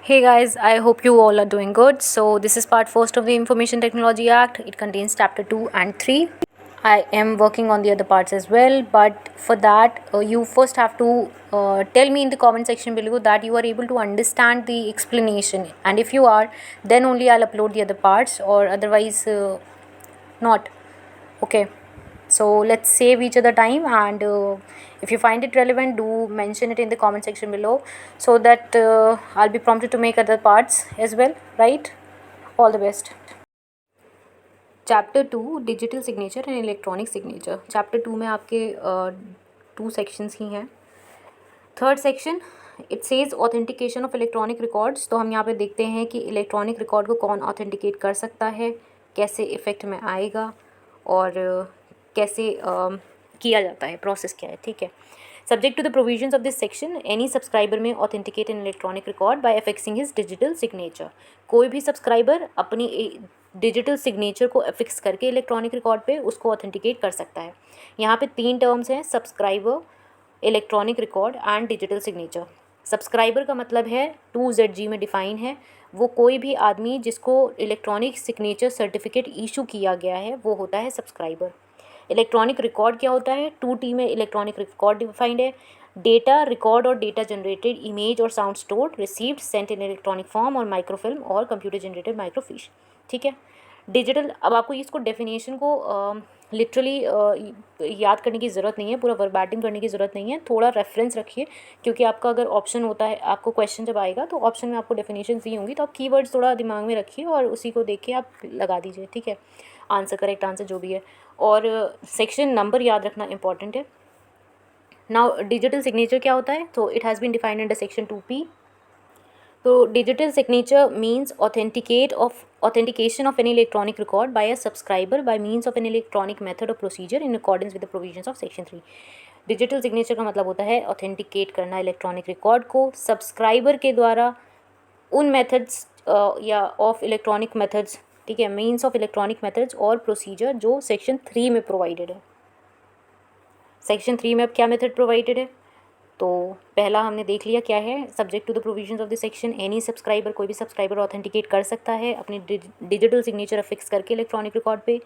Hey guys, I hope you all are doing good. So this is part first of the Information Technology Act. It contains chapter 2 and 3. I am working on the other parts as well, but for that you first have to tell me in the comment section below that you are able to understand the explanation, and if you are, then only I'll upload the other parts, or otherwise not. Okay, so let's save each other time, and if you find it relevant, do mention it in the comment section below, so that I'll be prompted to make other parts as well, right? All the best. Chapter 2 digital signature and electronic signature. Chapter 2 में आपके 2 sections ही हैं। Third section it says authentication of electronic records. तो हम यहाँ पे देखते हैं कि इलेक्ट्रॉनिक रिकॉर्ड को कौन ऑथेंटिकेट कर सकता है, कैसे इफ़ेक्ट में आएगा, और कैसे किया जाता है, प्रोसेस क्या है। ठीक है। Subject to the provisions of this section, any subscriber may authenticate an electronic record by affixing his digital signature. कोई भी सब्सक्राइबर अपनी डिजिटल सिग्नेचर को अफिक्स करके इलेक्ट्रॉनिक रिकॉर्ड पे उसको ऑथेंटिकेट कर सकता है। यहाँ पे 3 टर्म्स हैं, subscriber, electronic record and digital signature. Subscriber का मतलब है 2ZG में डिफ़ाइन है, वो कोई भी आदमी जिसको इलेक्ट्रॉनिक सिग्नेचर सर्टिफिकेट इशू किया गया है वो होता है सब्सक्राइबर। इलेक्ट्रॉनिक रिकॉर्ड क्या होता है, 2T में इलेक्ट्रॉनिक रिकॉर्ड डिफाइंड है, डेटा रिकॉर्ड और डेटा जनरेटेड, इमेज और sound stored, received, sent in electronic form, और माइक्रोफिल्म और कंप्यूटर जनरेटेड माइक्रोफिश। ठीक है। डिजिटल, अब आपको इसको डेफिनेशन को लिटरली याद करने की ज़रूरत नहीं है, पूरा वर्बैटिम करने की ज़रूरत नहीं है, थोड़ा रेफरेंस रखिए, क्योंकि आपका अगर ऑप्शन होता है, आपको क्वेश्चन जब आएगा तो ऑप्शन में आपको डेफिनेशन दी होंगी, तो आप कीवर्ड्स थोड़ा दिमाग में रखिए और उसी को देख के आप लगा दीजिए। ठीक है, आंसर, करेक्ट आंसर जो भी है। और सेक्शन नंबर याद रखना इंपॉर्टेंट है। नाउ डिजिटल सिग्नेचर क्या होता है, तो it has been defined under section 2P। तो digital signature means authentication of an electronic record by a subscriber by means of an electronic method or procedure in accordance with the provisions of section 3। Digital signature का मतलब होता है authenticate करना electronic record को subscriber के द्वारा उन methods या ऑफ इलेक्ट्रॉनिक मेथड्स, ठीक है, मीन्स ऑफ इलेक्ट्रॉनिक मेथड्स और प्रोसीजर जो सेक्शन 3 में प्रोवाइडेड है। सेक्शन 3 में अब क्या मेथड प्रोवाइडेड है, तो पहला हमने देख लिया क्या है, subject to the provisions of the section, any subscriber, कोई भी सब्सक्राइबर ऑथेंटिकेट कर सकता है अपनी डिजिटल सिग्नेचर अफिक्स करके इलेक्ट्रॉनिक रिकॉर्ड पे।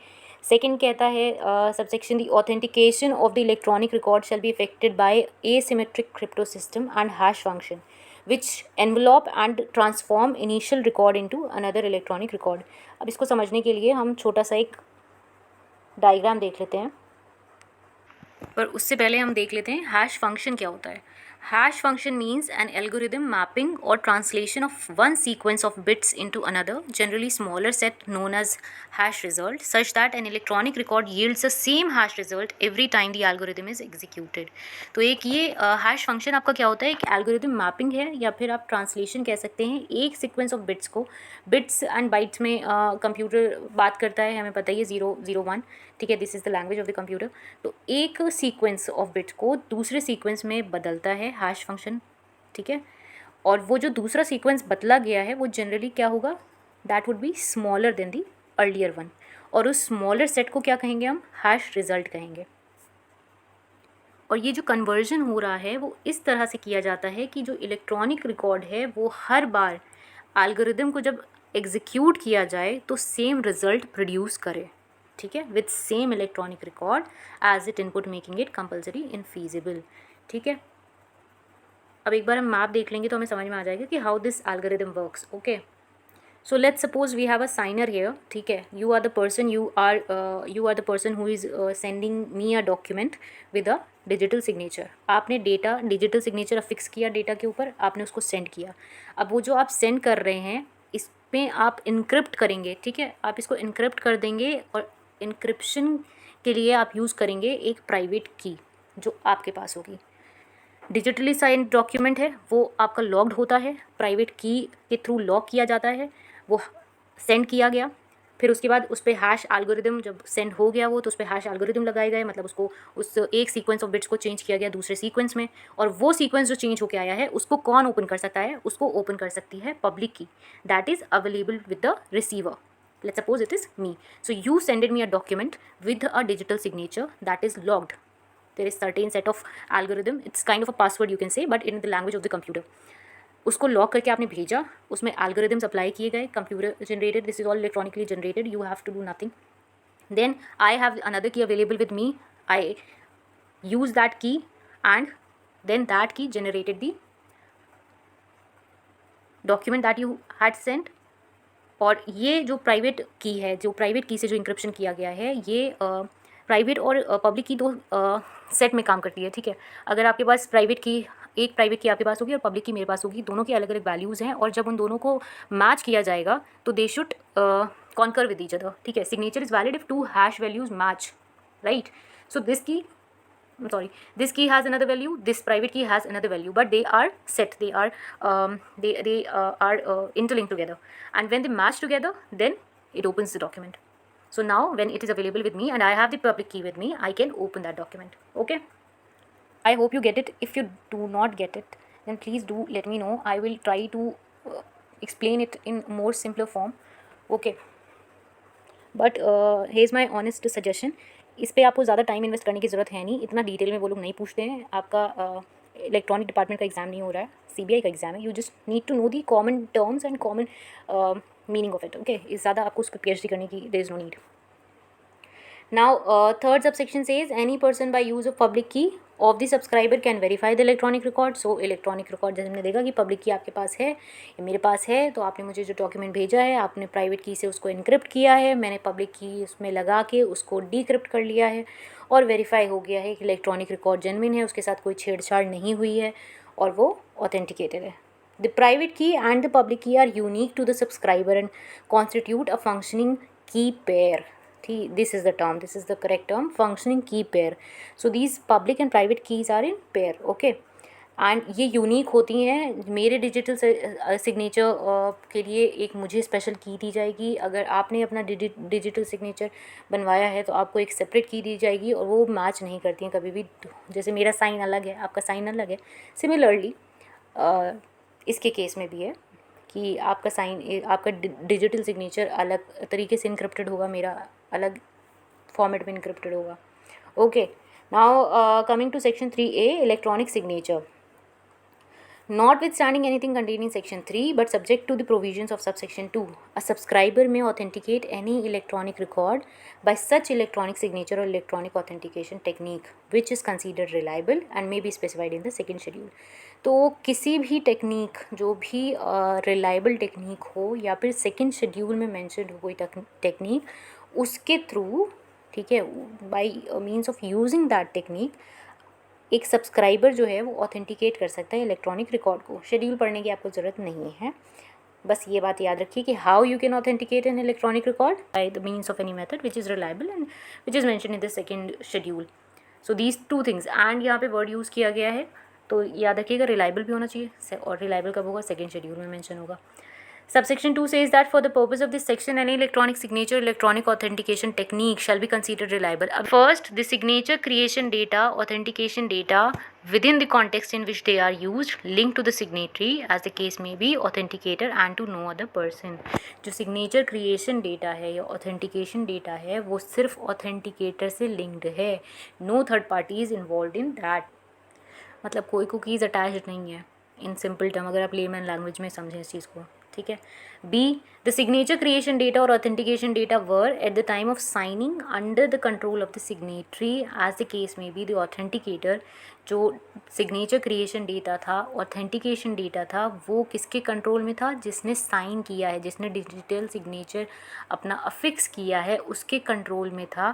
सेकंड कहता है subsection, the authentication of the electronic record shall be effected by asymmetric crypto system and hash function which envelop and transform initial record into another electronic record. अब इसको समझने के लिए हम छोटा सा एक डायग्राम देख लेते हैं, पर उससे पहले हम देख लेते हैं हैश फंक्शन क्या होता है। Hash function means an algorithm mapping or translation of one sequence of bits into another, generally smaller set known as hash result, such that an electronic record yields the same hash result every time the algorithm is executed. तो एक ये hash function आपका क्या होता है, एक algorithm mapping है, या फिर आप ट्रांसलेशन कह सकते हैं। एक सीक्वेंस ऑफ बिट्स को, बिट्स एंड बाइट्स में कंप्यूटर बात करता है, हमें पता ही है, 0 0 1, ठीक है, this is the language of the computer. तो एक सीक्वेंस ऑफ बिट्स को दूसरे सीक्वेंस में बदलता है हैश फंक्शन, ठीक है, और वो जो दूसरा सीक्वेंस बदला गया है वो जनरली क्या होगा, that would be smaller than the earlier one, और उस स्मॉलर सेट को क्या कहेंगे हम, हैश रिजल्ट कहेंगे। और ये जो कन्वर्जन हो रहा है वो इस तरह से किया जाता है कि जो इलेक्ट्रॉनिक रिकॉर्ड है वो हर बार एल्गोरिदम को जब एग्जीक्यूट किया जाए तो सेम रिजल्ट प्रोड्यूस करे, ठीक है, with same electronic record as it input, making it compulsory infeasible. ठीक है, अब एक बार हम मैप देख लेंगे तो हमें समझ में आ जाएगा कि how this algorithm works. Okay, so let's suppose we have a signer here, ठीक है, you are the person who is sending me a document with a digital signature. आपने डेटा, डिजिटल सिग्नेचर अफिक्स किया data के ऊपर, आपने उसको send किया। अब वो जो आप सेंड कर रहे हैं इसमें आप इनक्रिप्ट करेंगे, ठीक है, आप इसको इनक्रिप्ट कर देंगे, और इनक्रिप्शन के लिए आप यूज़ करेंगे एक प्राइवेट की जो आपके पास होगी। डिजिटली साइंड डॉक्यूमेंट है वो आपका लॉग्ड होता है, प्राइवेट की के थ्रू लॉक किया जाता है, वो सेंड किया गया, फिर उसके बाद उस पर हैश एल्गोरिदम, जब सेंड हो गया वो, तो उस पर हैश एल्गोरिदम लगाए गए, मतलब उसको उस एक सीक्वेंस ऑफ बिट्स को चेंज किया गया दूसरे सीक्वेंस में, और वो सीक्वेंस जो चेंज होकर आया है उसको कौन ओपन कर सकता है, उसको ओपन कर सकती है पब्लिक की, that is available with the receiver. Let's suppose it is me. So you sended me a document with a digital signature that is logged. There is certain set of algorithm. It's kind of a password you can say, but in the language of the computer. उसको lock करके आपने भेजा, उसमें algorithms apply किए गए, computer generated, this is all electronically generated, you have to do nothing. Then I have another key available with me. I use that key and then that key generated the document that you had sent. और ये जो private की है, जो private की से जो encryption किया गया है, ये प्राइवेट और पब्लिक की दो सेट में काम करती है. ठीक है, अगर आपके पास प्राइवेट की, एक प्राइवेट की आपके पास होगी और पब्लिक की मेरे पास होगी, दोनों की अलग अलग वैल्यूज़ हैं, और जब उन दोनों को मैच किया जाएगा तो they should conquer with each other. ठीक है, signature is valid if two hash values match, right. So this की, this key has another value, this private key has another value, but they are set, they are interlinked together, and when they match together, then it opens the document. So now when it is available with me and I have the public key with me, I can open that document. Okay, I hope you get it. If you do not get it, then please do let me know. I will try to explain it in more simpler form. Okay, but here's my honest suggestion. इस पर आपको ज़्यादा time invest करने की ज़रूरत है नहीं, इतना डिटेल में वो लोग नहीं पूछते हैं. आपका इलेक्ट्रॉनिक डिपार्टमेंट का एग्ज़ाम नहीं हो रहा है, CBI का एग्ज़ाम है. You just need to know the common terms and common meaning of it. Okay, इस ज़्यादा आपको उस पर PhD करने की there is no need. Now third subsection says any person by use of public key of the subscriber can verify the electronic record. So electronic record जैसे हमने देखा कि public key आपके पास है, ये मेरे पास है, तो आपने मुझे जो डॉक्यूमेंट भेजा है, आपने प्राइवेट की से उसको इनक्रिप्ट किया है, मैंने पब्लिक की उसमें लगा के उसको डीक्रिप्ट कर लिया है, और वेरीफाई हो गया है कि इलेक्ट्रॉनिक रिकॉर्ड जेन्युइन है, उसके साथ कोई छेड़छाड़ नहीं हुई है, और वो ऑथेंटिकेटेड है. The private key and the public key are unique to the subscriber and constitute a functioning key pair. This is the term, this is the correct term, functioning key pair. So these public and private keys are in pair. Okay, and ये unique होती हैं. मेरे digital signature के लिए एक मुझे special की दी जाएगी. अगर आपने अपना डिजिटल सिग्नेचर बनवाया है तो आपको एक सेपरेट की दी जाएगी, और वो मैच नहीं करती हैं कभी भी. जैसे मेरा साइन अलग है, आपका साइन अलग है, सिमिलरली इसके केस में भी है कि आपका साइन, आपका डिजिटल सिग्नेचर अलग तरीके से इनक्रिप्टेड होगा, मेरा अलग फॉर्मेट में इनक्रिप्टेड होगा. ओके, now coming to section 3A, electronic signature. Notwithstanding anything contained in section 3 but subject to the provisions of subsection 2, a subscriber may authenticate any electronic record by such electronic signature or electronic authentication technique which is considered reliable and may be specified in the second schedule. तो किसी भी technique, जो भी reliable technique हो या फिर second schedule में mention हो कोई टेक्निक, उसके थ्रू, ठीक है, bye means of using that technique, एक सब्सक्राइबर जो है वो ऑथेंटिकेट कर सकता है इलेक्ट्रॉनिक रिकॉर्ड को. शेड्यूल पढ़ने की आपको ज़रूरत नहीं है, बस ये बात याद रखिए कि how you can authenticate an electronic record by the means of any method which is reliable and which is mention in the second schedule. So these two things, and यहाँ पे वर्ड यूज़ किया गया है, तो याद रखिएगा reliable भी होना चाहिए, और रिलायबल कब होगा, सेकेंड शेड्यूल में मेंशन होगा. Subsection 2 says that for the purpose of this section, any electronic signature, electronic authentication technique shall be considered reliable. First, the signature creation data, authentication data within the context in which they are used, linked to the signatory as the case may be, authenticator and to no other person. जो signature creation data है या authentication data है, वो सिर्फ authenticator से linked है. No third party is involved in that. मतलब कोई cookies attached नहीं है, in simple term, अगर आप layman language में समझें इस चीज़ को. ठीक है. B, the signature creation data or authentication data were at the time of signing under the control of the signatory as the case may be. The authenticator, जो signature creation data था, authentication data था, वो किसके control में था, जिसने sign किया है, जिसने डिजिटल सिग्नेचर अपना अफिक्स किया है, उसके कंट्रोल में था.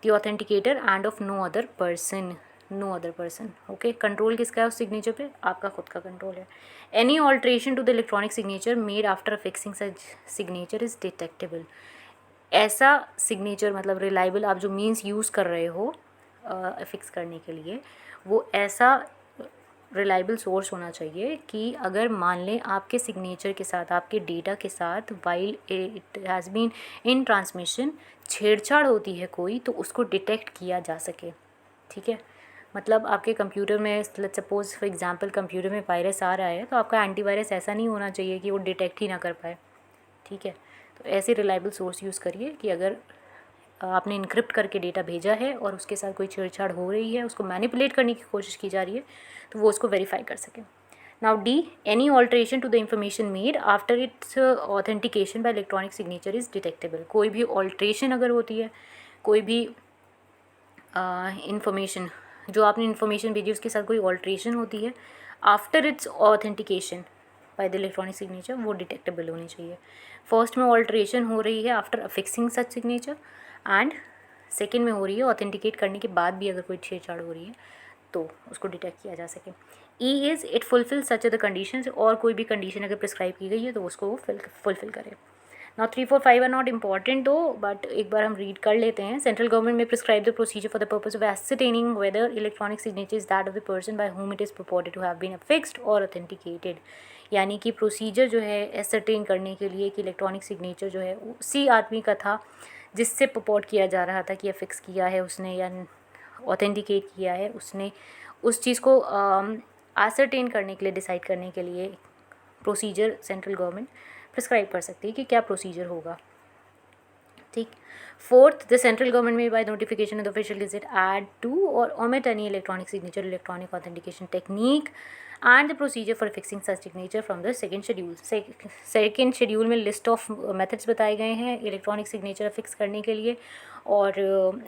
The authenticator and of no other person. No other person. Okay, control किसका है उस सिग्नेचर पे, आपका खुद का कंट्रोल है. Any alteration to the electronic signature made after affixing such signature is detectable. ऐसा सिग्नेचर, मतलब रिलायबल, आप जो मीन्स यूज़ कर रहे हो अफिक्स करने के लिए, वो ऐसा रिलायबल सोर्स होना चाहिए कि अगर मान लें आपके सिग्नेचर के साथ, आपके डेटा के साथ, while it has been in transmission, छेड़छाड़ होती है कोई, तो उसको डिटेक्ट किया जा सके. ठीक है, मतलब आपके कंप्यूटर में, let's suppose for example computer में वायरस आ रहा है, तो आपका एंटीवायरस ऐसा नहीं होना चाहिए कि वो डिटेक्ट ही ना कर पाए. ठीक है, तो ऐसे रिलायबल सोर्स यूज़ करिए कि अगर आपने इनक्रिप्ट करके डेटा भेजा है और उसके साथ कोई छेड़छाड़ हो रही है, उसको मैनिपुलेट करने की कोशिश की जा रही है, तो वो उसको वेरीफाई कर सके. Now D, any alteration to the information made after its authentication by electronic signature is detectable. कोई भी ऑल्ट्रेशन अगर होती है, कोई भी इंफॉर्मेशन जो आपने इंफॉर्मेशन भेजी उसके साथ कोई ऑल्ट्रेशन होती है after its authentication by the electronic signature, वो डिटेक्टेबल होनी चाहिए। फर्स्ट में ऑल्ट्रेशन हो रही है after affixing such signature, and second में हो रही है ऑथेंटिकेट करने के बाद भी अगर कोई छेड़छाड़ हो रही है तो उसको डिटेक्ट किया जा सके। E is it fulfil such the condition, और कोई भी कंडीशन अगर प्रिस्क्राइब की गई है तो उसको वो फुलफिल करे। Now 3, 4, 5 are not important though, but एक बार हम रीड कर लेते हैं। Central government may prescribe the procedure for the purpose of ascertaining whether electronic signature is that of the person by whom it is purported to have been affixed or authenticated. यानी कि procedure जो है ascertain करने के लिए कि electronic signature जो है उसी आदमी का था जिससे पपोर्ट किया जा रहा था कि अफिक्स किया है उसने या ऑथेंटिकेट किया है उसने, उस चीज़ को एसरटेन करने के लिए, डिसाइड करने के लिए प्रोसीजर सेंट्रल गवर्नमेंट प्रिस्क्राइब कर सकती है कि क्या प्रोसीजर होगा। ठीक। Fourth, the central government may by notification of the official gazette add to or omit any electronic signature electronic authentication technique and the procedure for fixing such signature from the second schedule. Second schedule में list of methods बताए गए हैं electronic signature fix करने के लिए, और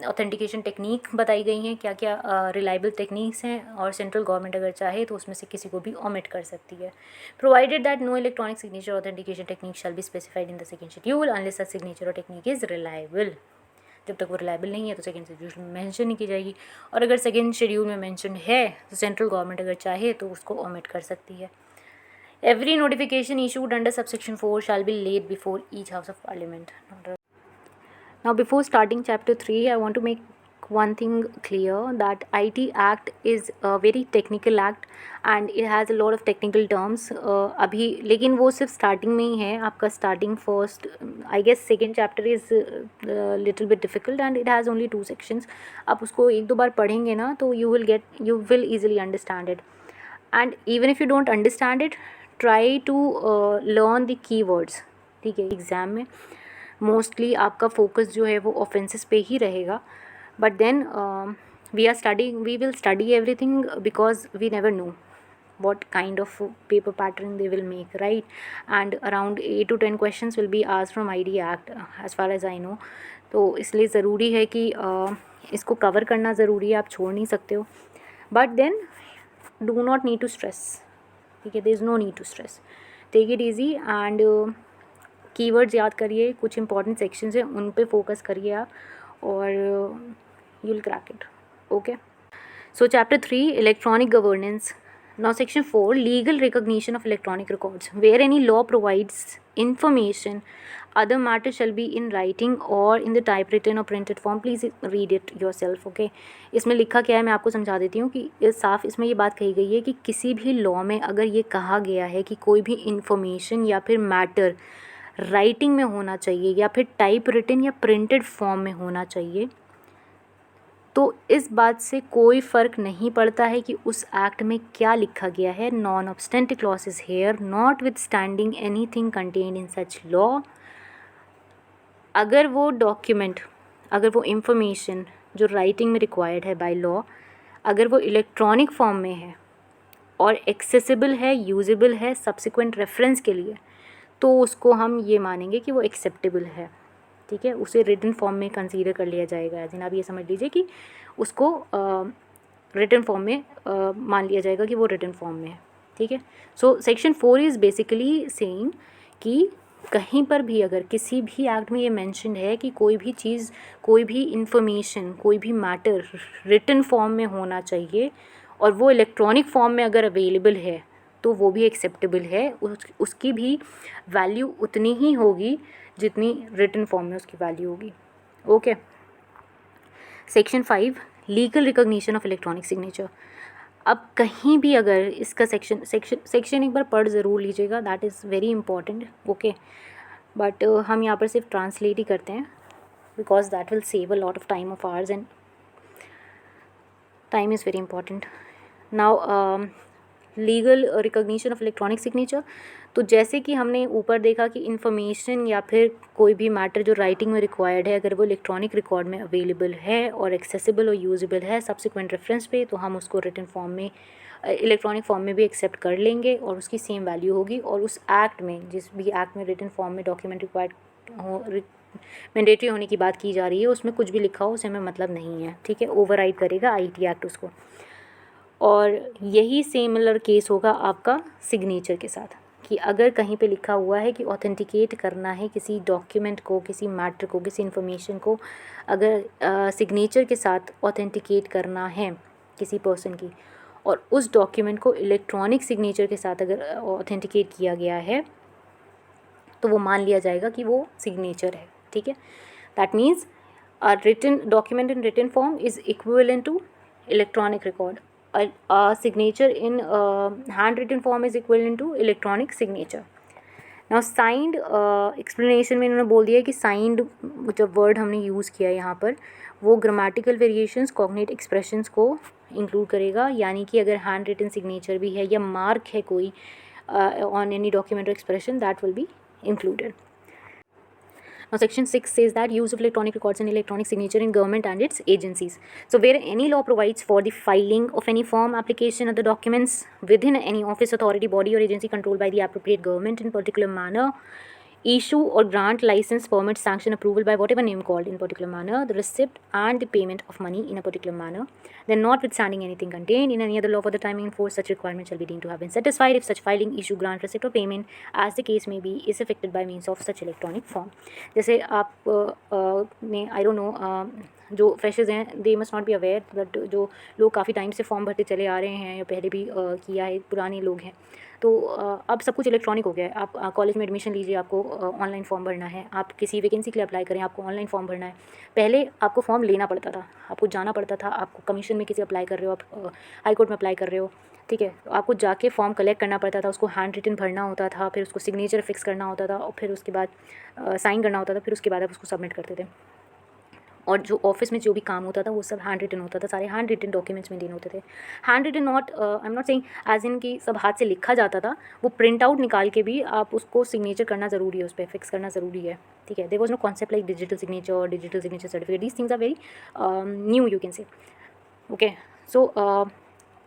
authentication technique बताई गई हैं, क्या क्या रिलायबल टेक्निक्स हैं, और सेंट्रल गवर्नमेंट अगर चाहे तो उसमें से किसी को भी ओमिट कर सकती है। Provided that no electronic signature authentication technique shall be specified in the second schedule unless such signature और टेक्निक इज़ रिलायबल। जब तक वो रिलायबल नहीं है तो सेकेंड शेड्यूल में मेंशन नहीं की जाएगी, और अगर सेकेंड शेड्यूल में मेंशन है तो सेंट्रल गवर्नमेंट अगर चाहे तो उसको ओमिट कर सकती है। Every notification issued under subsection 4 shall be laid before each house of parliament. Now, before starting chapter 3, I want to make one thing clear that IT Act is a very technical act and it has a lot of technical terms. अभी लेकिन वो सिर्फ starting में ही है आपका, starting first I guess second chapter is little bit difficult and it has only 2 sections. आप उसको 1-2 बार पढ़ेंगे ना तो you will easily understand it. And even if you don't understand it, try to learn the keywords. ठीक है, exam में mostly आपका focus जो है वो ऑफेंसेस पे ही रहेगा, but then we will study everything because we never know what kind of paper pattern they will make, right? And around 8 to 10 questions will be asked from ID Act as far as I know. तो इसलिए ज़रूरी है कि इसको cover करना ज़रूरी है, आप छोड़ नहीं सकते हो, but then do not need to stress. ठीक है, there is no need to stress, take it easy and keywords याद करिए, कुछ इंपॉर्टेंट सेक्शंस हैं उन पे फोकस करिए आप, और you will crack it. Okay, so chapter 3 electronic governance. Now section 4 legal recognition of electronic records. Where any law provides information, other matters shall be in writing or in the typewritten or printed form. Please read it yourself. Okay, इसमें लिखा क्या है मैं आपको समझा देती हूँ कि साफ इसमें ये बात कही गई है कि किसी भी लॉ में अगर ये कहा गया है कि कोई भी इंफॉर्मेशन या फिर मैटर राइटिंग में होना चाहिए या फिर टाइप रिटन या प्रिंटेड फॉर्म में होना चाहिए, तो इस बात से कोई फ़र्क नहीं पड़ता है कि उस एक्ट में क्या लिखा गया है। Non obstante clause is here notwithstanding anything contained in such law. अगर वो डॉक्यूमेंट, अगर वो इंफॉर्मेशन जो राइटिंग में रिक्वायर्ड है बाय लॉ, अगर वो इलेक्ट्रॉनिक फॉर्म में है और एक्सेसिबल है, यूजेबल है सब्सिक्वेंट रेफरेंस के लिए, तो उसको हम ये मानेंगे कि वो एक्सेप्टेबल है। ठीक है, उसे रिटन फॉर्म में कंसीडर कर लिया जाएगा। एज इन आप ये समझ लीजिए कि उसको रिटन फॉर्म में मान लिया जाएगा कि वो रिटन फॉर्म में है। ठीक है, so section 4 is basically saying कि कहीं पर भी अगर किसी भी एक्ट में ये मेंशन है कि कोई भी चीज़, कोई भी इंफॉर्मेशन, कोई भी मैटर रिटन फॉर्म में होना चाहिए और वो इलेक्ट्रॉनिक फॉर्म में अगर अवेलेबल है तो वो भी एक्सेप्टेबल है, उसकी भी वैल्यू उतनी ही होगी जितनी रिटन फॉर्म में उसकी वैल्यू होगी। Okay, section 5 legal recognition of electronic signature. अब कहीं भी अगर इसका सेक्शन एक बार पढ़ ज़रूर लीजिएगा, that is very important. Okay, but हम यहाँ पर सिर्फ ट्रांसलेट ही करते हैं because that will save a lot of time of hours and time is very important. Now legal recognition of electronic signature, तो जैसे कि हमने ऊपर देखा कि इंफॉर्मेशन या फिर कोई भी मैटर जो राइटिंग में रिक्वायर्ड है, अगर वो इलेक्ट्रॉनिक रिकॉर्ड में अवेलेबल है और एक्सेसिबल और यूजेबल है सब्सिक्वेंट रेफरेंस पे, तो हम उसको रिटन फॉर्म में इलेक्ट्रॉनिक फॉर्म में भी एक्सेप्ट कर लेंगे और उसकी सेम वैल्यू होगी, और उस एक्ट में, जिस भी एक्ट में रिटन फॉर्म में डॉक्यूमेंट रिक्वायर्ड हो, मैंडेटरी होने की बात की जा रही है, उसमें कुछ भी लिखा हो उसे हमें मतलब नहीं है, ठीक है, ओवरराइड करेगा आईटी एक्ट उसको। और यही सिमिलर केस होगा आपका सिग्नेचर के साथ, कि अगर कहीं पे लिखा हुआ है कि ऑथेंटिकेट करना है किसी डॉक्यूमेंट को, किसी मैटर को, किसी इन्फॉर्मेशन को, अगर सिग्नेचर के साथ ऑथेंटिकेट करना है किसी पर्सन की, और उस डॉक्यूमेंट को इलेक्ट्रॉनिक सिग्नेचर के साथ अगर ऑथेंटिकेट किया गया है, तो वो मान लिया जाएगा कि वो सिग्नेचर है, ठीक है। That means a written document in written form is equivalent to electronic record, signature in handwritten form is equivalent to electronic signature. Now signed, explanation में इन्होंने बोल दिया है कि साइंड जब वर्ड हमने यूज़ किया है यहाँ पर, वो ग्रामेटिकल वेरिएशंस, कॉग्निट एक्सप्रेशंस को इंक्लूड करेगा, यानी कि अगर हैंड रिटन सिग्नेचर भी है या मार्क है कोई on any document expression, that will be included. Now section 6 says that use of electronic records and electronic signature in government and its agencies. So where any law provides for the filing of any form, application, or the documents within any office, authority, body, or agency controlled by the appropriate government in particular manner, issue or grant license, permit, sanction, approval by whatever name called in particular manner, the receipt and the payment of money in a particular manner, then notwithstanding anything contained in any other law for the timing and force, such requirement shall be deemed to have been satisfied if such filing, issue, grant, receipt or payment, as the case may be, is effected by means of such electronic form. जैसे आप ने I don't know, जो freshers हैं they must not be aware, but जो लोग काफ़ी time से form भरते चले आ रहे हैं या पहले भी किया है, पुराने लोग हैं, तो अब सब कुछ इलेक्ट्रॉनिक हो गया है। आप कॉलेज में एडमिशन लीजिए, आपको ऑनलाइन फॉर्म भरना है, आप किसी वैकेंसी के लिए अप्लाई करें, आपको ऑनलाइन फॉर्म भरना है। पहले आपको फॉर्म लेना पड़ता था, आपको जाना पड़ता था, आपको कमीशन में किसी अप्लाई कर रहे हो, आप हाई कोर्ट में अप्लाई कर रहे हो, ठीक है, आपको जाके फॉर्म कलेक्ट करना पड़ता था, उसको हैंड रिटन भरना होता था, फिर उसको सिग्नेचर फिक्स करना होता था, और फिर उसके बाद साइन करना होता था, फिर उसके बाद आप उसको सबमिट करते थे। और जो ऑफिस में जो भी काम होता था वो सब हैंड रिटन होता था, सारे हैंड रिटन डॉक्यूमेंट्स में देने होते थे। Handwritten not, I am not saying as in कि सब हाथ से लिखा जाता था, वो प्रिंट आउट निकाल के भी आप उसको सिग्नेचर करना ज़रूरी है, उस पर फिक्स करना ज़रूरी है, ठीक है। There was no concept like digital signature, digital signature certificate, these things are very new, you can say, okay. So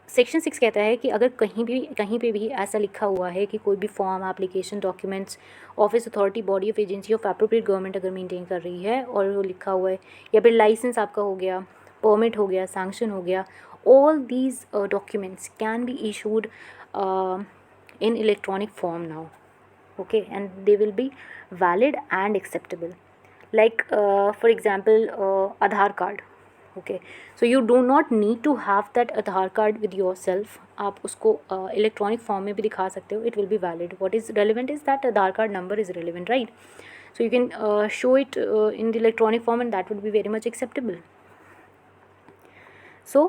section 6 कहता है कि अगर कहीं पे भी ऐसा लिखा हुआ है कि कोई भी form, application, documents office, authority, body of agency of appropriate government अगर मेंटेन कर रही है और वो लिखा हुआ है, या फिर लाइसेंस आपका हो गया, परमिट हो गया, सैंक्शन हो गया, all these documents can be issued in electronic form now, okay, and they will be valid and acceptable, like for example Aadhaar card, okay, so you do not need to have that Aadhaar card with yourself, आप उसको electronic form में भी दिखा सकते हो, it will be valid. What is relevant is that Aadhaar card number is relevant, right? So you can show it in the electronic form and that would be very much acceptable. So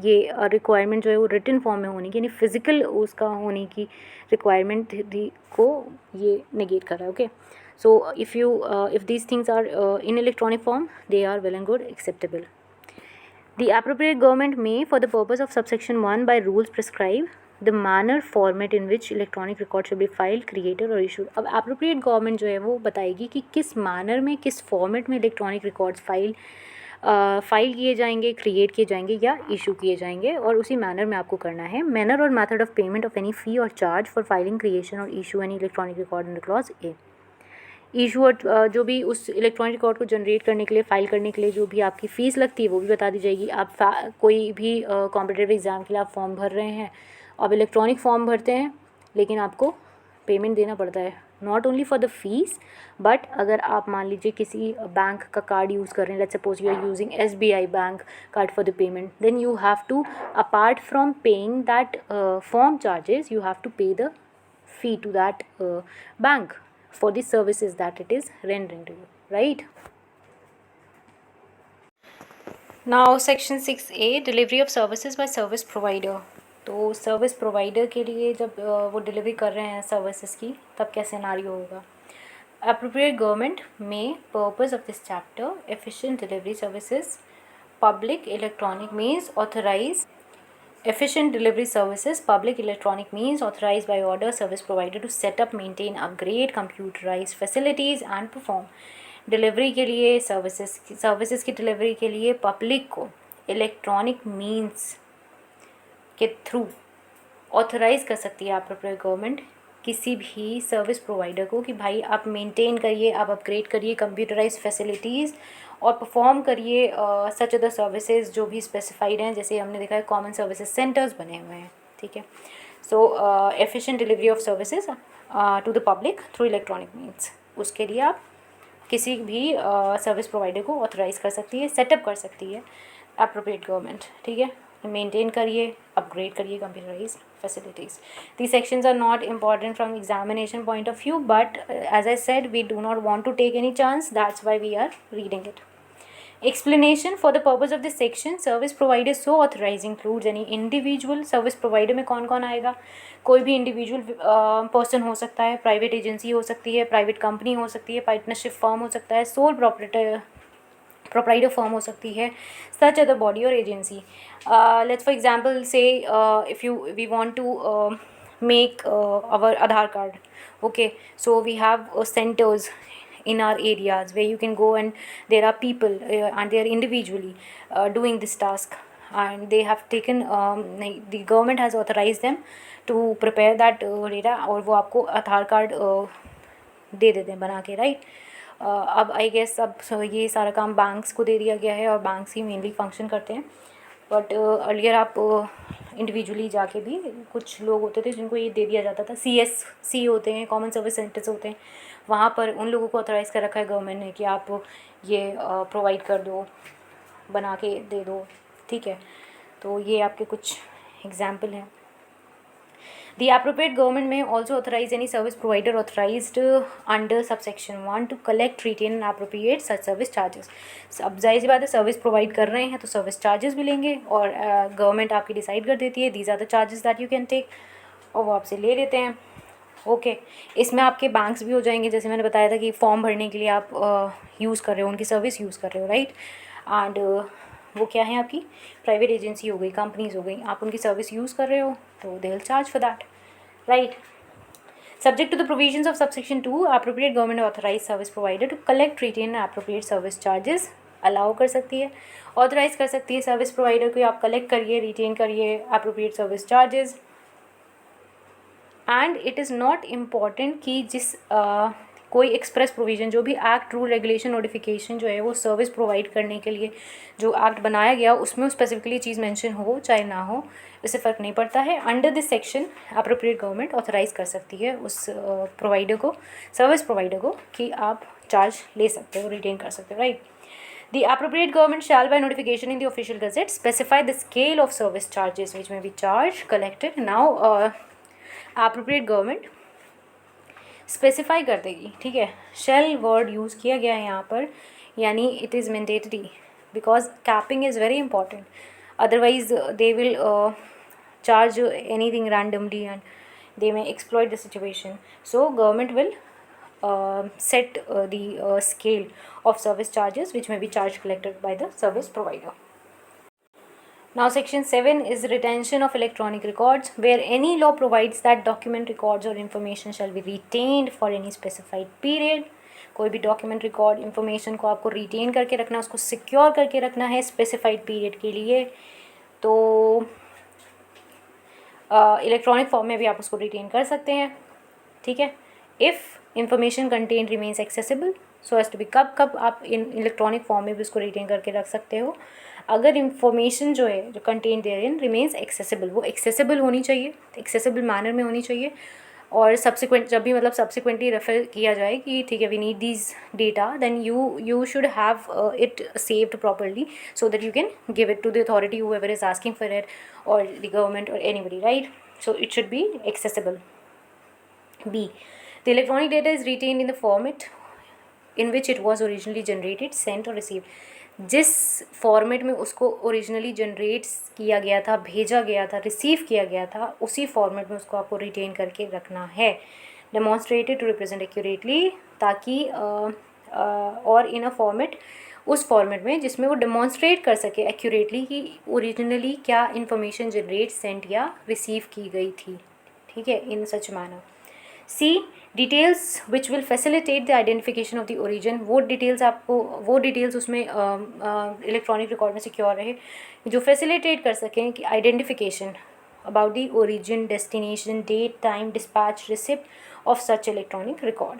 ये requirement जो है वो written form में होने की, यानी physical उसका होने की रिक्वायरमेंट को ये नेगेट कर रहा है, okay. So if these things are in electronic form, they are well and good acceptable. The appropriate government may, for the purpose of subsection 1 by rules prescribe the manner format in which electronic record should be filed, created or issued. अब appropriate government जो है वो बताएगी कि किस manner में, किस format में electronic records फाइल किए जाएंगे, क्रिएट किए जाएंगे या इशू किए जाएंगे, और उसी मैनर में आपको करना है. Manner or method of payment of any fee or charge for filing, creation or issue any electronic record under clause A. Issue और जो भी उस इलेक्ट्रॉनिक रिकॉर्ड को जनरेट करने के लिए, फाइल करने के लिए जो भी आपकी फ़ीस लगती है वो भी बता दी जाएगी. आप कोई भी कॉम्पिटिटिव एग्ज़ाम के लिए आप फॉर्म भर रहे हैं, आप इलेक्ट्रॉनिक फॉर्म भरते हैं, लेकिन आपको पेमेंट देना पड़ता है, not only for the fees, but अगर आप मान लीजिए किसी बैंक का कार्ड यूज़ कर रहे हैं, let's suppose you are using SBI bank card for the payment, then you have to, apart from paying that form charges, you have to pay the fee to that bank for the services that it is rendering to you, right? Now section 6A, delivery of services by service provider. तो service provider के लिए जब वो delivery कर रहे हैं services की, तब क्या सिनेरियो होगा. Appropriate government may, purpose of this chapter, efficient delivery services, public electronic means authorize efficient delivery services, public electronic means authorized by order service provider to set up, maintain, upgrade computerized facilities and perform. Delivery के लिए services की delivery के लिए public को electronic means के through authorise कर सकती है अप्रोप्रिएट गवर्नमेंट किसी भी सर्विस प्रोवाइडर को कि भाई आप मेंटेन करिए, आप अपग्रेड करिए कंप्यूटराइज्ड फैसिलिटीज़ और परफॉर्म करिए सच अदर सर्विसेज जो भी स्पेसिफाइड हैं, जैसे हमने देखा है कॉमन सर्विसेज सेंटर्स बने हुए हैं, ठीक है। So efficient delivery of services to the public through electronic means, उसके लिए आप किसी भी सर्विस प्रोवाइडर को ऑथराइज़ कर सकती है, सेटअप कर सकती है अप्रोप्रिएट गवर्नमेंट, ठीक है। मेंटेन करिए, अपग्रेड करिए computerize facilities. These sections are not important from examination point of view, but as I said, we do not want to take any chance, that's why we are reading it. Explanation for the purpose of this section, service provider so authorized includes any individual service provider में कौन कौन आएगा, कोई भी individual person हो सकता है, private agency हो सकती है, प्राइवेट कंपनी हो सकती है, पार्टनरशिप फर्म हो सकता है, सोल प्रोप्राइटर फर्म हो सकती है, सच अदर बॉडी और agency. Let's for example say if we want to make our Aadhaar card, okay, so we have centers in our areas where you can go and there are people and they are individually doing this task, and they have taken the government has authorized them to prepare that data, और वो आपको आधार card दे देते हैं बना के, right. अब I guess अब ये सारा काम बैंक्स को दे दिया गया है और बैंक्स ही मेनली फंक्शन करते हैं, बट अर्लियर आप इंडिविजुअली जाके भी कुछ लोग होते थे जिनको ये दे दिया जाता था, CSC होते हैं, कॉमन सर्विस सेंटर्स होते हैं, वहाँ पर उन लोगों को ऑथराइज़ कर रखा है गवर्नमेंट ने कि आप ये प्रोवाइड कर दो, बना के दे दो, ठीक है। तो ये आपके कुछ एग्जाम्पल हैं। The appropriate government may also authorize any service provider authorized under subsection 1 to collect, retain and appropriate such service charges. अब जाहिर सी बात है सर्विस प्रोवाइड कर रहे हैं तो सर्विस चार्जेस भी लेंगे, और गवर्नमेंट आपकी डिसाइड कर देती है these are the charges that you can take, और वो आपसे ले लेते हैं, ओके। इसमें आपके बैंक्स भी हो जाएंगे, जैसे मैंने बताया था कि फॉर्म भरने के लिए आप यूज़ कर रहे हो, उनकी सर्विस यूज़ कर रहे हो, राइट। एंड वो क्या है, आपकी प्राइवेट एजेंसी हो गई, कंपनीज हो गई, आप उनकी सर्विस यूज़ कर रहे हो तो they will charge for that, right. Subject to the provisions of subsection 2, appropriate government authorized service provider to collect, retain and appropriate service charges allow कर सकती है, ऑथराइज़ कर सकती है सर्विस प्रोवाइडर को आप कलेक्ट करिए, रिटेन करिए appropriate service charges. And it is not important कि जिस कोई एक्सप्रेस प्रोविज़न, जो भी एक्ट, रूल, रेगुलेशन, नोटिफिकेशन जो है वो सर्विस प्रोवाइड करने के लिए जो एक्ट बनाया गया उसमें स्पेसिफिकली चीज़ मेंशन हो चाहे ना हो, इससे फ़र्क नहीं पड़ता है। Under this section appropriate government authorise कर सकती है उस प्रोवाइडर को, सर्विस प्रोवाइडर को, कि आप चार्ज ले सकते हो, रिटेन कर सकते हो, right. The appropriate government shall by notification in the official gazette specify the scale of service charges which may be charged, collected. Now appropriate government specify कर देगी, ठीक है। शेल वर्ड यूज़ किया गया है यहाँ पर, यानी it is mandatory because capping is very important, otherwise they will charge anything randomly and they may exploit the situation. So government will set the scale of service charges which may be charged collected by the service provider. Now section 7 is retention of electronic records, where any law provides that document, records or information shall be retained for any specified period. कोई भी document, record, information को आपको retain करके रखना, उसको secure करके रखना है स्पेसिफाइड पीरियड के लिए, तो इलेक्ट्रॉनिक फॉर्म में भी आप उसको रिटेन कर सकते हैं, ठीक है। If information content remains accessible so as to be, कब आप इन इलेक्ट्रॉनिक फॉर्म में भी उसको रिटेन करके रख सकते हो, अगर इंफॉर्मेशन जो है जो content therein remains accessible, वो एक्सेसिबल होनी चाहिए, एक्सेसिबल मैनर में होनी चाहिए, और सब्सिक्वेंट जब भी मतलब सब्सिक्वेंटली रेफर किया जाए कि ठीक है we need this data, then you should have it saved properly so that you can give it to the authority whoever is asking for it और द गवर्नमेंट और anybody, right. So it should be accessible. B. The electronic data is retained in the format in which it was originally generated, sent or received. जिस format में उसको originally generate किया गया था, भेजा गया था, रिसीव किया गया था, उसी फॉर्मेट में उसको आपको रिटेन करके रखना है. डेमॉन्स्ट्रेटेड टू रिप्रेजेंट एक्यूरेटली, ताकि और इन अ फॉर्मेट, उस फॉर्मेट में जिसमें वो डेमॉन्स्ट्रेट कर सके एक्यूरेटली कि ओरिजिनली क्या इन्फॉर्मेशन जनरेट, सेंट या रिसीव की गई थी, ठीक है, in such manner. C. Details which will facilitate the identification of the origin. वो डिटेल्स उसमें इलेक्ट्रॉनिक रिकॉर्ड में सिक्योर रहे जो फैसिलिटेट कर सकें कि identification about the origin, destination, date, time, dispatch, receipt of such electronic record,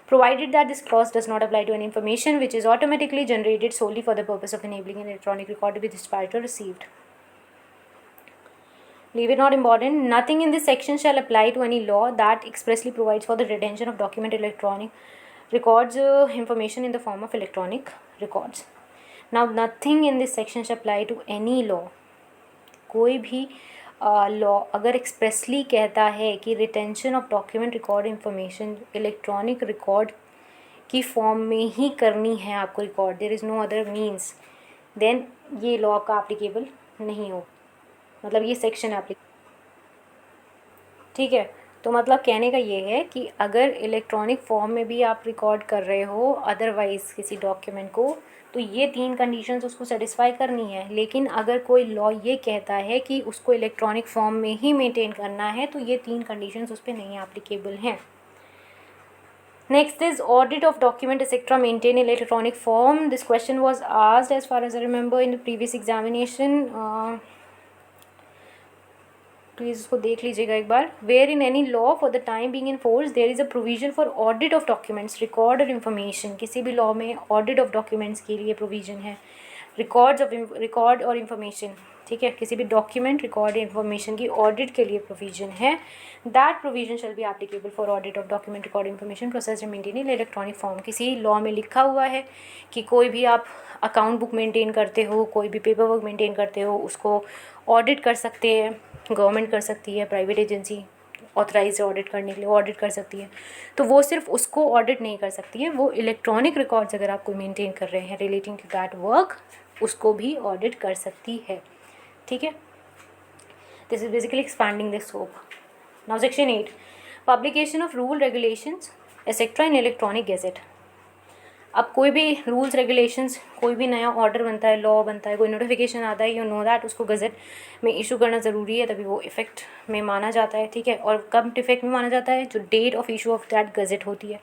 provided that this clause does not apply to any information which is automatically generated solely for the purpose of enabling an electronic record to be dispatched or received. Leave it not important. Nothing in this section shall apply to any law that expressly provides for the retention of document electronic records information in the form of electronic records. Now nothing in this section shall apply to any law. कोई भी law अगर expressly कहता है कि retention of document record information electronic record की form में ही करनी है आपको record, there is no other means, देन ये लॉ का एप्लीकेबल नहीं हो, मतलब ये सेक्शन एप्लीकेबल, ठीक है। तो मतलब कहने का ये है कि अगर इलेक्ट्रॉनिक फॉर्म में भी आप रिकॉर्ड कर रहे हो अदरवाइज़ किसी डॉक्यूमेंट को, तो ये 3 कंडीशंस उसको सेटिस्फाई करनी है। लेकिन अगर कोई लॉ ये कहता है कि उसको इलेक्ट्रॉनिक फॉर्म में ही मेंटेन करना है, तो ये 3 कंडीशंस उस पर नहीं एप्लीकेबल हैं। Next is audit of document etcetera maintain in electronic form. This question was asked as far as I remember in the previous examination. Please उसको देख लीजिएगा एक बार। Where in any law for the time being in force there is a provision for audit of documents record or information. किसी भी law में audit of documents के लिए प्रोविजन है, रिकॉर्ड और इन्फॉर्मेशन, ठीक है। किसी भी डॉक्यूमेंट रिकॉर्ड इन्फॉर्मेशन की ऑडिट के लिए प्रोविजन है। That provision shall be applicable for audit of document record information process maintain in electronic form. किसी लॉ में लिखा हुआ है कि कोई भी आप अकाउंट बुक मेंटेन करते हो, कोई भी पेपर वर्क मेंटेन करते हो, उसको ऑडिट कर सकते हैं, गवर्नमेंट कर सकती है, प्राइवेट एजेंसी ऑथराइज ऑडिट करने के लिए ऑडिट कर सकती है। तो वो सिर्फ उसको ऑडिट नहीं कर सकती है, वो इलेक्ट्रॉनिक रिकॉर्ड्स अगर आप कोई मेंटेन कर रहे हैं रिलेटिंग टू दैट वर्क, उसको भी ऑडिट कर सकती है, ठीक है। This is basically expanding the scope. Now section 8, publication of rule regulations etcetera in electronic gadget. अब कोई भी रूल्स रेगुलेशंस, कोई भी नया ऑर्डर बनता है, लॉ बनता है, कोई नोटिफिकेशन आता है, यू नो दैट उसको गज़ेट में इशू करना ज़रूरी है, तभी वो इफ़ेक्ट में माना जाता है, ठीक है। और कब इफेक्ट में माना जाता है, जो date of issue of that gazette होती है।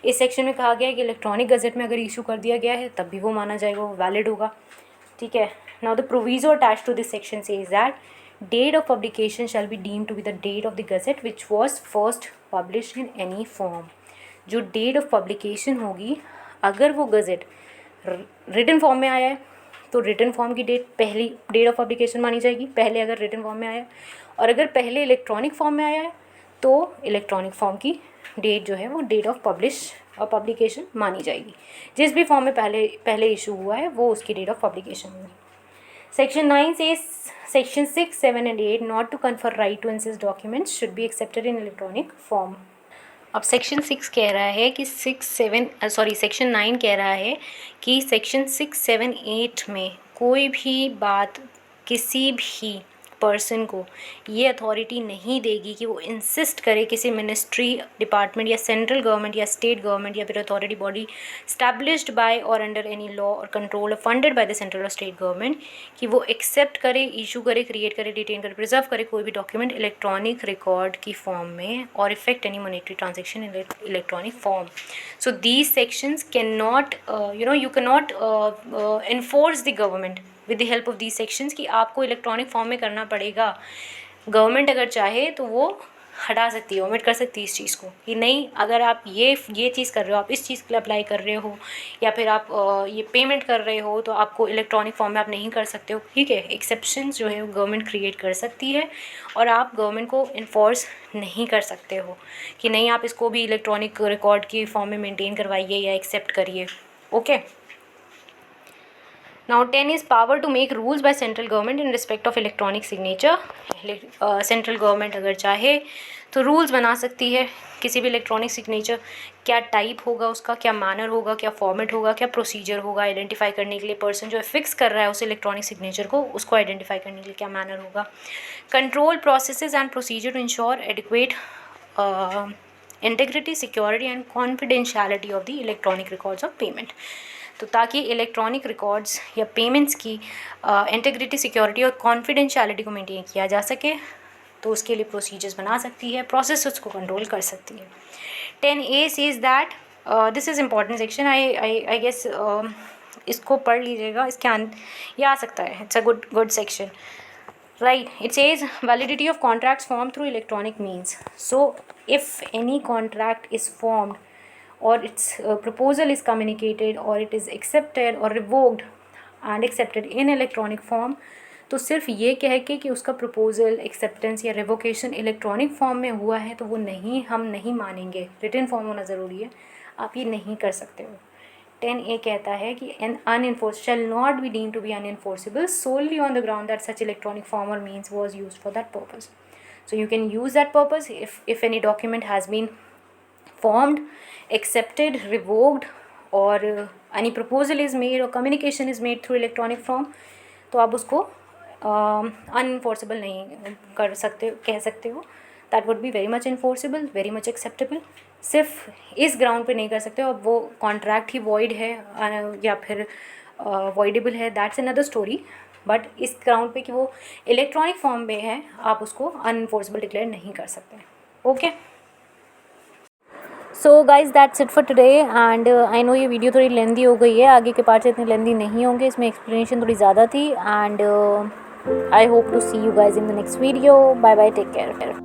इस सेक्शन में कहा गया है कि इलेक्ट्रॉनिक गज़ेट में अगर इशू कर दिया गया है तब भी वो माना जाएगा, वो वैलिड होगा, ठीक है। Now the proviso attached to this section says that date of publication shall be deemed to be the date of the gazette which was first published in any form. जो डेट ऑफ पब्लिकेशन होगी, अगर वो gazette written form में आया है तो written form की date पहली डेट ऑफ पब्लिकेशन मानी जाएगी, पहले अगर रिटन फॉर्म में आया है। और अगर पहले इलेक्ट्रॉनिक फॉर्म में आया है तो इलेक्ट्रॉनिक फॉर्म की डेट जो है वो डेट ऑफ पब्लिकेशन मानी जाएगी। जिस भी फॉर्म में पहले इशू हुआ है वो उसकी डेट ऑफ पब्लिकेशन होगी। सेक्शन 9 से section 6, 7 and 8 not to confer right to insist documents should be accepted in electronic form. अब सेक्शन 6 कह रहा है कि सेक्शन 9 कह रहा है कि सेक्शन 6, 7, 8 में कोई भी बात किसी भी पर्सन को ये अथॉरिटी नहीं देगी कि वो इंसिस्ट करे किसी मिनिस्ट्री, डिपार्टमेंट या सेंट्रल गवर्नमेंट या स्टेट गवर्नमेंट या फिर अथॉरिटी बॉडी स्टैब्लिश्ड बाय और अंडर एनी लॉ और कंट्रोल और फंडेड बाय द सेंट्रल और स्टेट गवर्नमेंट, कि वो एक्सेप्ट करे, इशू करे, क्रिएट करे, डिटेन करे, प्रिजर्व करे कोई भी डॉक्यूमेंट इलेक्ट्रॉनिक रिकॉर्ड की फॉर्म में और effect any monetary transaction in electronic form. So these sections can not you can not enforce the government with the help of these sections कि आपको इलेक्ट्रॉनिक फॉर्म में करना पड़ेगा। गवर्नमेंट अगर चाहे तो वो हटा सकती है, ओमिट कर सकती है इस चीज़ को कि नहीं, अगर आप ये चीज़ कर रहे हो, आप इस चीज़ के लिए अप्लाई कर रहे हो या फिर आप ये पेमेंट कर रहे हो तो आपको इलेक्ट्रॉनिक फॉर्म में आप नहीं कर सकते हो, ठीक है। एक्सेप्शंस जो है वो गवर्नमेंट क्रिएट कर सकती है और आप गवर्नमेंट को इन्फोर्स नहीं कर सकते हो कि नहीं आप इसको भी इलेक्ट्रॉनिक रिकॉर्ड की फॉर्म में मेनटेन करवाइए या एक्सेप्ट करिए, okay. Now 10 is power to make rules by central government in respect of electronic signature. Central government अगर चाहे तो रूल्स बना सकती है किसी भी इलेक्ट्रॉनिक सिग्नेचर, क्या टाइप होगा उसका, क्या मैनर होगा, क्या फॉर्मेट होगा, क्या प्रोसीजर होगा आइडेंटिफाई करने के लिए, पर्सन जो है फिक्स कर रहा है उस इलेक्ट्रॉनिक सिग्नेचर को, उसको आइडेंटिफाई करने के लिए क्या मैनर होगा। Control processes and procedure to ensure adequate integrity, security and confidentiality of the electronic records of payment. तो ताकि इलेक्ट्रॉनिक रिकॉर्ड्स या पेमेंट्स की इंटीग्रिटी, सिक्योरिटी और कॉन्फिडेंशियलिटी को मेंटेन किया जा सके तो उसके लिए प्रोसीजर्स बना सकती है, प्रोसेस को कंट्रोल कर सकती है। 10A says that this is important section, I guess इसको पढ़ लीजिएगा, इसके ये आ सकता है, it's a good section. Right, it says validity of contracts formed through electronic means. So if any contract is formed or its proposal is communicated or it is accepted or revoked and accepted in electronic form, तो सिर्फ ये कह के कि उसका proposal acceptance या revocation electronic form में हुआ है तो वो नहीं, हम नहीं मानेंगे, रिटन फॉर्म होना ज़रूरी है, आप ये नहीं कर सकते हो। 10A कहता है कि an unenforced shall not be deemed to be unenforceable solely on the ground that such electronic form or means was used for that purpose. So you can use that purpose if any document has been formed, accepted, revoked, or any proposal is made or communication is made through electronic form, तो आप उसको unenforceable नहीं कर सकते, कह सकते हो। That would be very much enforceable, very much acceptable. सिर्फ इस ग्राउंड पे नहीं कर सकते, और वो कॉन्ट्रैक्ट ही वॉइड है या फिर वॉइडेबल है, दैट्स अनदर स्टोरी। बट इस ग्राउंड पे कि वो इलेक्ट्रॉनिक फॉर्म में है, आप उसको अनइन्फोर्सेबल डिक्लेयर नहीं कर सकते। Okay, so guys that's it for today. And I know ये वीडियो थोड़ी लेंदी हो गई है, आगे के पार्ट से इतने लेंदी नहीं होंगे, इसमें एक्सप्लेनेशन थोड़ी ज़्यादा थी। And I hope to see you guys in the next video. Bye bye, take care.